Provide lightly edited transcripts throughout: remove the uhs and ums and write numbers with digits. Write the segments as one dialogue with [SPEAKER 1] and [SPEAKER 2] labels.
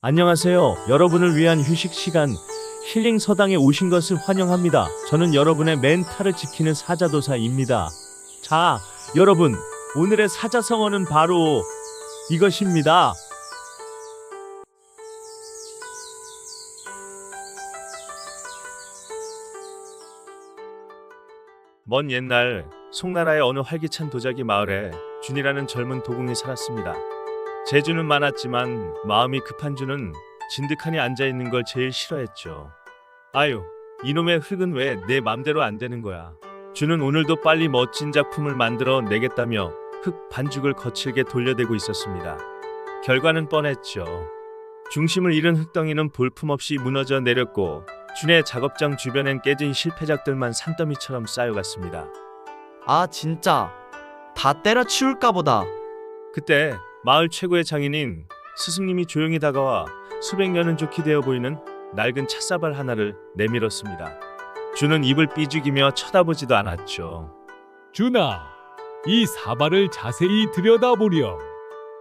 [SPEAKER 1] 안녕하세요. 여러분을 위한 휴식 시간 힐링 서당에 오신 것을 환영합니다. 저는 여러분의 멘탈을 지키는 사자도사입니다. 자, 여러분, 오늘의 사자성어는 바로 이것입니다. 먼 옛날 송나라의 어느 활기찬 도자기 마을에 준이라는 젊은 도공이 살았습니다. 재주는 많았지만 마음이 급한 준은 진득하니 앉아있는 걸 제일 싫어했죠. 아유, 이놈의 흙은 왜 내 맘대로 안 되는 거야. 준은 오늘도 빨리 멋진 작품을 만들어 내겠다며 흙 반죽을 거칠게 돌려대고 있었습니다. 결과는 뻔했죠. 중심을 잃은 흙덩이는 볼품없이 무너져 내렸고 준의 작업장 주변엔 깨진 실패작들만 산더미처럼 쌓여갔습니다.
[SPEAKER 2] 아, 진짜 다 때려치울까 보다.
[SPEAKER 1] 그때 마을 최고의 장인인 스승님이 조용히 다가와 수백 년은 좋게 되어 보이는 낡은 찻사발 하나를 내밀었습니다. 준은 입을 삐죽이며 쳐다보지도 않았죠.
[SPEAKER 3] 준아, 이 사발을 자세히 들여다보렴.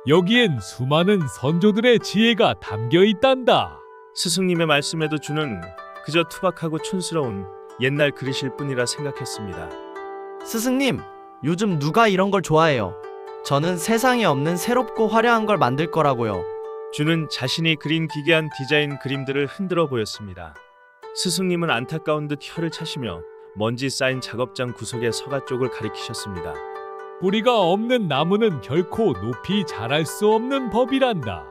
[SPEAKER 3] 여기엔 수많은 선조들의 지혜가 담겨 있단다.
[SPEAKER 1] 스승님의 말씀에도 준은 그저 투박하고 촌스러운 옛날 그릇일 뿐이라 생각했습니다.
[SPEAKER 2] 스승님, 요즘 누가 이런 걸 좋아해요? 저는 세상에 없는 새롭고 화려한 걸 만들 거라고요.
[SPEAKER 1] 준은 자신이 그린 기괴한 디자인 그림들을 흔들어 보였습니다. 스승님은 안타까운 듯 혀를 차시며 먼지 쌓인 작업장 구석의 서가 쪽을 가리키셨습니다.
[SPEAKER 3] 뿌리가 없는 나무는 결코 높이 자랄 수 없는 법이란다.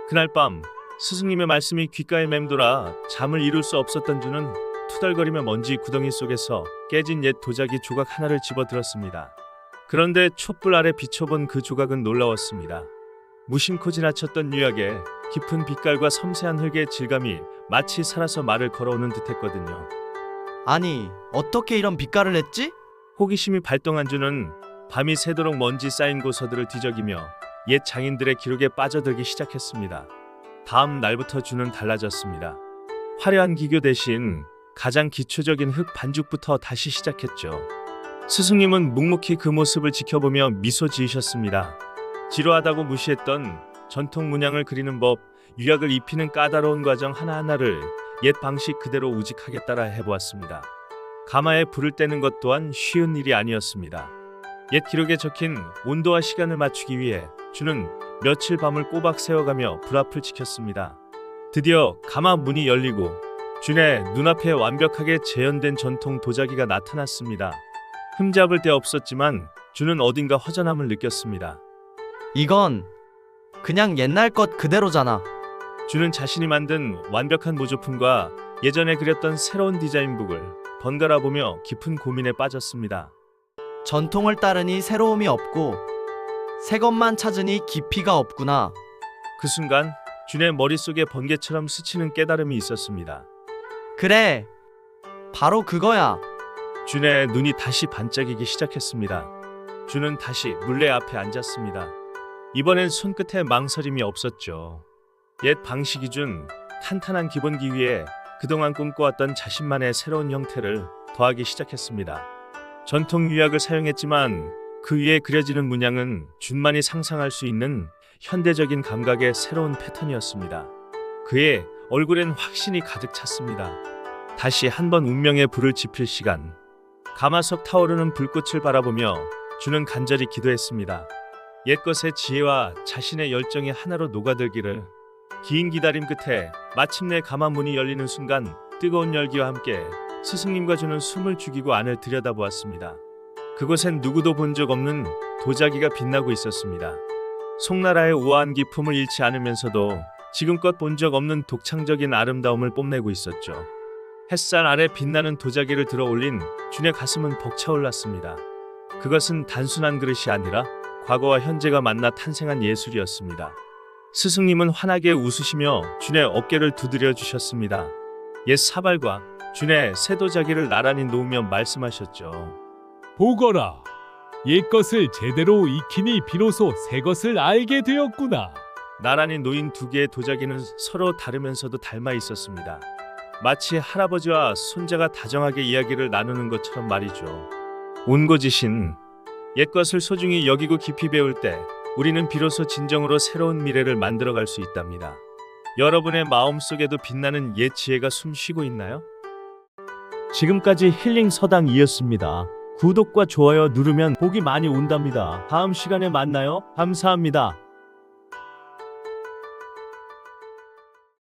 [SPEAKER 1] 그날 밤 스승님의 말씀이 귓가에 맴돌아 잠을 이룰 수 없었던 준은 투덜거리며 먼지 구덩이 속에서 깨진 옛 도자기 조각 하나를 집어들었습니다. 그런데 촛불 아래 비춰본 그 조각은 놀라웠습니다. 무심코 지나쳤던 유약의 깊은 빛깔과 섬세한 흙의 질감이 마치 살아서 말을 걸어오는 듯했거든요.
[SPEAKER 2] 아니, 어떻게 이런 빛깔을 냈지?
[SPEAKER 1] 호기심이 발동한 준은 밤이 새도록 먼지 쌓인 고서들을 뒤적이며 옛 장인들의 기록에 빠져들기 시작했습니다. 다음 날부터 준은 달라졌습니다. 화려한 기교 대신 가장 기초적인 흙 반죽부터 다시 시작했죠. 스승님은 묵묵히 그 모습을 지켜보며 미소 지으셨습니다. 지루하다고 무시했던 전통 문양을 그리는 법, 유약을 입히는 까다로운 과정 하나하나를 옛 방식 그대로 우직하게 따라 해보았습니다. 가마에 불을 떼는 것 또한 쉬운 일이 아니었습니다. 옛 기록에 적힌 온도와 시간을 맞추기 위해 준은 며칠 밤을 꼬박 새워가며 불 앞을 지켰습니다. 드디어 가마 문이 열리고 준의 눈앞에 완벽하게 재현된 전통 도자기가 나타났습니다. 흠잡을 데 없었지만 준은 어딘가 허전함을 느꼈습니다.
[SPEAKER 2] 이건 그냥 옛날 것 그대로잖아.
[SPEAKER 1] 준은 자신이 만든 완벽한 모조품과 예전에 그렸던 새로운 디자인북을 번갈아 보며 깊은 고민에 빠졌습니다.
[SPEAKER 2] 전통을 따르니 새로움이 없고 새 것만 찾으니 깊이가 없구나.
[SPEAKER 1] 그 순간 준의 머릿속에 번개처럼 스치는 깨달음이 있었습니다.
[SPEAKER 2] 그래, 바로 그거야.
[SPEAKER 1] 준의 눈이 다시 반짝이기 시작했습니다. 준은 다시 물레 앞에 앉았습니다. 이번엔 손끝에 망설임이 없었죠. 옛 방식이 준 탄탄한 기본기 위에 그동안 꿈꿔왔던 자신만의 새로운 형태를 더하기 시작했습니다. 전통 유약을 사용했지만 그 위에 그려지는 문양은 준만이 상상할 수 있는 현대적인 감각의 새로운 패턴이었습니다. 그의 얼굴엔 확신이 가득 찼습니다. 다시 한번 운명의 불을 지필 시간. 가마속 타오르는 불꽃을 바라보며 준은 간절히 기도했습니다. 옛것의 지혜와 자신의 열정이 하나로 녹아들기를. 긴 기다림 끝에 마침내 가마 문이 열리는 순간 뜨거운 열기와 함께 스승님과 준은 숨을 죽이고 안을 들여다보았습니다. 그곳엔 누구도 본 적 없는 도자기가 빛나고 있었습니다. 송나라의 우아한 기품을 잃지 않으면서도 지금껏 본 적 없는 독창적인 아름다움을 뽐내고 있었죠. 햇살 아래 빛나는 도자기를 들어 올린 준의 가슴은 벅차올랐습니다. 그것은 단순한 그릇이 아니라 과거와 현재가 만나 탄생한 예술이었습니다. 스승님은 환하게 웃으시며 준의 어깨를 두드려 주셨습니다. 옛 사발과 준의 새 도자기를 나란히 놓으며 말씀하셨죠.
[SPEAKER 3] 보거라. 옛것을 제대로 익히니 비로소 새것을 알게 되었구나.
[SPEAKER 1] 나란히 놓인 두 개의 도자기는 서로 다르면서도 닮아 있었습니다. 마치 할아버지와 손자가 다정하게 이야기를 나누는 것처럼 말이죠. 온고지신 옛것을 소중히 여기고 깊이 배울 때 우리는 비로소 진정으로 새로운 미래를 만들어갈 수 있답니다. 여러분의 마음속에도 빛나는 옛 지혜가 숨쉬고 있나요? 지금까지 힐링 서당이었습니다. 구독과 좋아요 누르면 복이 많이 온답니다. 다음 시간에 만나요. 감사합니다.